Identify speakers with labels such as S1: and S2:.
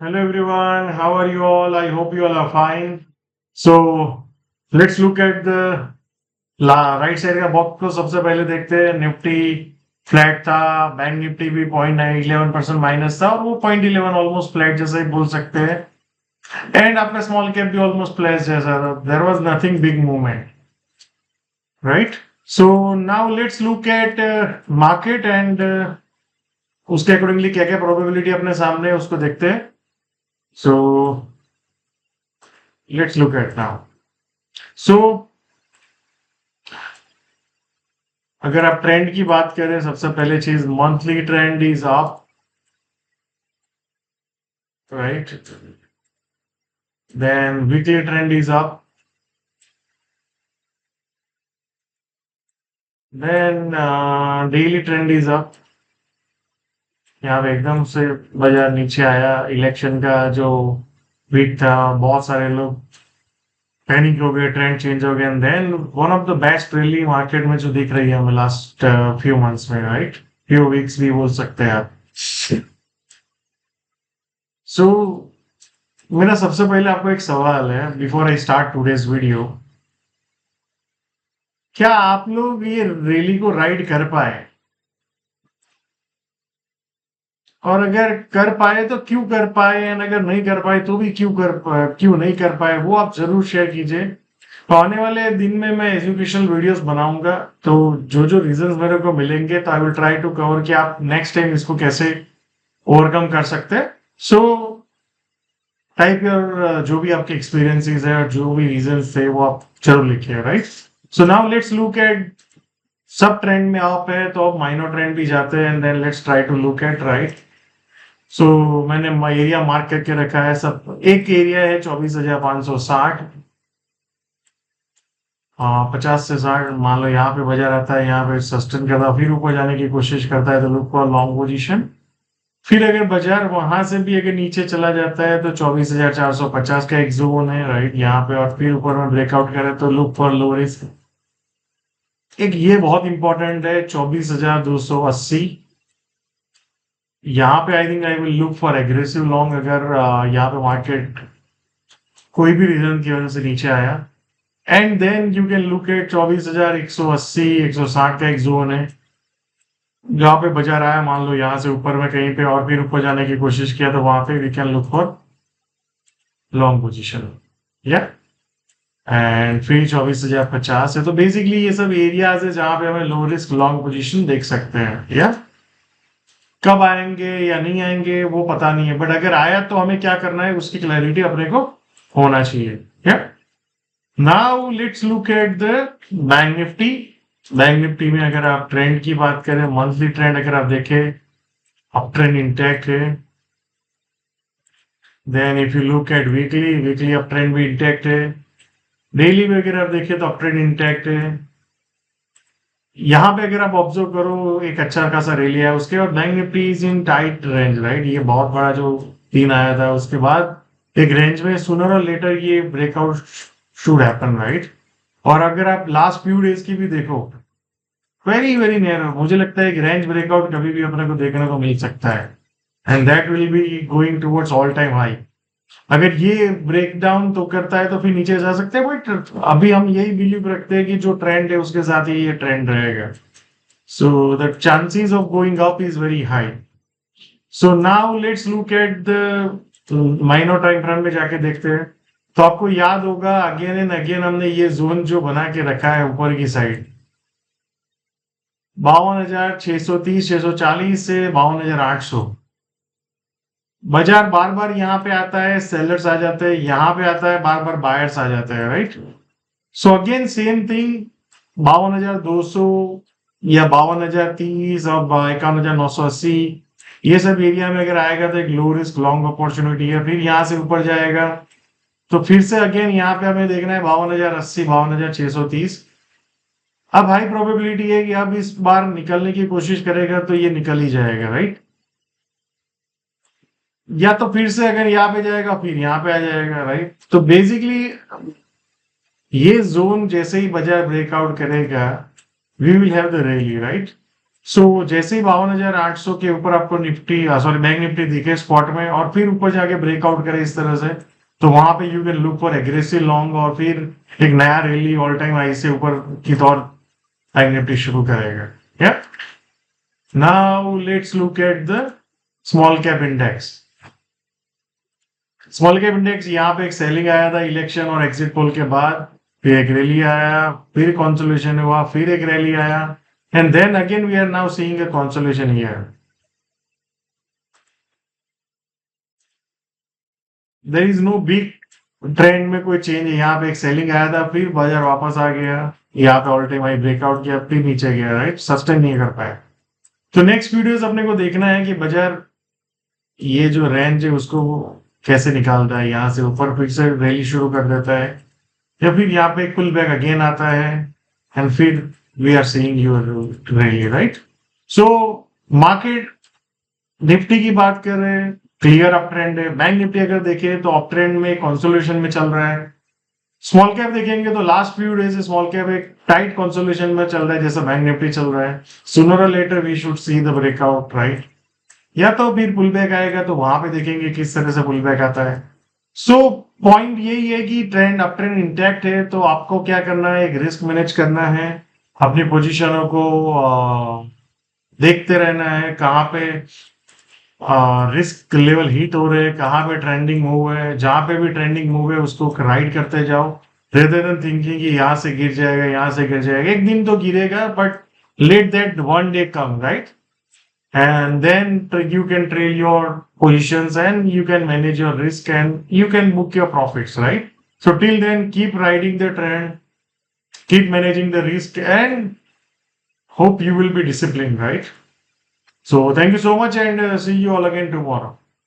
S1: Hello everyone, how are you all? I hope you all are fine. So let's look at the right side का box को सबसे पहले देखते हैं। Nifty flat था, bank Nifty भी 0.11% माइनस था और वो 0.11 ऑलमोस्ट फ्लैट जैसा ही बोल सकते हैं। एंड आपका स्मॉल कैप भी ऑलमोस्ट फ्लैट जैसा था। There was nothing big movement, right? So now let's look at market and उसके अकॉर्डिंगली क्या क्या प्रोबेबिलिटी अपने सामने है उसको देखते हैं। So let's look at now. So अगर आप ट्रेंड की बात करें, सबसे पहले चीज monthly trend is up, right? Then weekly trend is up, then daily trend is up. यहाँ पे एकदम से बाजार नीचे आया, इलेक्शन का जो वीक था, बहुत सारे लोग पैनिक हो गए, ट्रेंड चेंज हो गया। And then one of the best rally market में जो दिख रही है हमें लास्ट फ्यू मंथ्स में, राइट? फ्यू वीक्स भी बोल सकते हैं आप। सो मेरा सबसे पहले आपको एक सवाल है before I start today's video. क्या आप लोग ये रैली को राइड कर पाए? और अगर कर पाए तो क्यों कर पाए, एंड अगर नहीं कर पाए तो भी क्यों नहीं कर पाए, वो आप जरूर शेयर कीजिए। तो आने वाले दिन में मैं एजुकेशनल वीडियोस बनाऊंगा, तो जो जो रीजंस मेरे को मिलेंगे तो I will try to cover कि आप नेक्स्ट टाइम इसको कैसे ओवरकम कर सकते हैं। सो टाइप योर जो भी आपके एक्सपीरियंसेस है और जो भी रीजंस थे वो आप जरूर लिखिए, right? So now let's look eight, सब ट्रेंड में आप है तो अब माइनर ट्रेंड भी जाते हैं and then let's try to look at, right? So मैंने एरिया मार्क करके रखा है। सब एक एरिया है 24,560, 50 से 60 मान लो यहाँ पे बाजार आता है, यहाँ पे सस्टेन करता है, फिर ऊपर जाने की कोशिश करता है तो लुक फॉर लॉन्ग पोजीशन। फिर अगर बाजार वहां से भी अगर नीचे चला जाता है तो 24,450 का एक जोन है, राइट, यहाँ पे, और फिर ऊपर में ब्रेकआउट करे तो लुक फॉर लो रिस्क। एक ये बहुत इंपॉर्टेंट है 24,280, यहाँ पे I think I will look for aggressive long अगर यहाँ पे मार्केट कोई भी रीजन की वजह से नीचे आया। And then you can look at 24,180, 160 का एक जोन है जहाँ पे बाजार आया, मान लो यहाँ से ऊपर में कहीं पे और फिर ऊपर जाने की कोशिश किया तो वहां पे we can look for long position, या एंड फिर 24,050 है। तो बेसिकली ये सब एरियाज है जहां पे हमें लो रिस्क लॉन्ग पोजीशन देख सकते हैं। या कब आएंगे या नहीं आएंगे वो पता नहीं है, बट अगर आया तो हमें क्या करना है उसकी क्लैरिटी अपने को होना चाहिए। या now let's look at the bank Nifty. Bank Nifty में अगर आप ट्रेंड की बात करें, मंथली ट्रेंड अगर आप देखें, अप ट्रेंड इंटैक्ट है। Then if you look at weekly, weekly up trend भी इंटैक्ट है। डेली में अगर आप देखें तो अप ट्रेंड इंटैक्ट है। यहाँ पे अगर आप ऑब्जर्व करो एक अच्छा खासा रैली है, उसके बाद bank Nifty is in tight range, right? ये बहुत बड़ा जो तीन आया था उसके बाद एक रेंज में सूनर और लेटर ये ब्रेकआउट शुड हैपन, राइट? और अगर आप लास्ट फ्यू डेज की भी देखो, वेरी वेरी नियर, मुझे लगता है कि रेंज ब्रेकआउट कभी भी अपने को देखने को मिल सकता है and that will be going towards all time high. अगर ये ब्रेक डाउन तो करता है तो फिर नीचे जा सकते हैं, बट अभी हम यही बिलीव रखते हैं कि जो ट्रेंड है उसके साथ ही ये ट्रेंड रहेगा। So the chances of going up is very high. So now let's look at the minor time frame में जाके देखते हैं। तो आपको याद होगा अगेन एंड अगेन हमने ये जोन जो बना के रखा है ऊपर की साइड 52,630, 640 से 52,800, बाजार बार बार यहाँ पे आता है, सेलर्स आ जाते हैं, यहाँ पे आता है बार बार बायर्स आ जाते हैं, right? So again same thing, 52,200 या 52,030 और 51,980, ये सब एरिया में अगर आएगा तो एक लो रिस्क लॉन्ग अपॉर्चुनिटी है। फिर यहाँ से ऊपर जाएगा तो फिर से अगेन यहाँ पे हमें देखना है 52,080, 52,630। अब हाई प्रोबेबिलिटी है कि अब इस बार निकलने की कोशिश करेगा तो ये निकल ही जाएगा, राइट? या तो फिर से अगर यहाँ पे जाएगा फिर यहाँ पे आ जाएगा, राइट? तो बेसिकली ये जोन जैसे ही बाजार ब्रेकआउट करेगा we will have the rally, right? So जैसे ही 52,800 के ऊपर आपको निफ्टी सॉरी बैंक निफ्टी दिखे स्पॉट में और फिर ऊपर जाके ब्रेकआउट करे इस तरह से, तो वहां पे you can look for aggressive long और फिर एक नया रैली ऑल टाइम हाई से ऊपर की तौर बैंक निफ्टी शुरू करेगा। या now let's look at the small cap index. Small cap index यहाँ पे एक सेलिंग आया था इलेक्शन और एग्जिट पोल के बाद, फिर एक रैली आया, फिर कंसोलिडेशन हुआ, फिर एक रैली आया, and then again we are now seeing a consolidation here. There is no big trend में कोई चेंज है। यहाँ पे एक सेलिंग आया था, फिर बाजार वापस आ गया, यहाँ पे ऑल टाइम हाई ब्रेकआउट किया, फिर नीचे गया, राइट, सस्टेन नहीं कर पाया। तो नेक्स्ट वीडियोस अपने को देखना है कि बाजार ये जो रेंज है उसको कैसे निकालता है, यहाँ से ऊपर फिर से रैली शुरू कर देता है या फिर यहाँ पे पुल बैक अगेन आता है एंड फिर we are seeing your rally, right. So market Nifty की बात कर रहे हैं, क्लियर अप ट्रेंड है। बैंक निफ्टी अगर देखें तो अप ट्रेंड में कंसोलिडेशन में चल रहा है। स्मॉल कैप देखेंगे तो last few days small cap एक टाइट कंसोलिडेशन में चल रहा है जैसा बैंक निफ्टी चल रहा है। सूनर और later we should see the breakout, right, या तो फिर पुल बैक आएगा तो वहां पे देखेंगे किस तरह से पुल बैक आता है। सो पॉइंट यही है कि ट्रेंड अप ट्रेंड इंटैक्ट है, तो आपको क्या करना है, एक रिस्क मैनेज करना है, अपनी पोजीशनों को देखते रहना है, कहाँ पे रिस्क लेवल हिट हो रहे हैं, कहाँ पे ट्रेंडिंग मूव है, जहां पे भी ट्रेंडिंग मूव है उसको राइड करते जाओ, रेदर देन थिंकिंग कि यहाँ से गिर जाएगा, यहाँ से गिर जाएगा। एक दिन तो गिरेगा but let that one day come, right, and then you can trail your positions and you can manage your risk and you can book your profits, right? So till then keep riding the trend, keep managing the risk, and hope you will be disciplined, right? So thank you so much and see you all again tomorrow.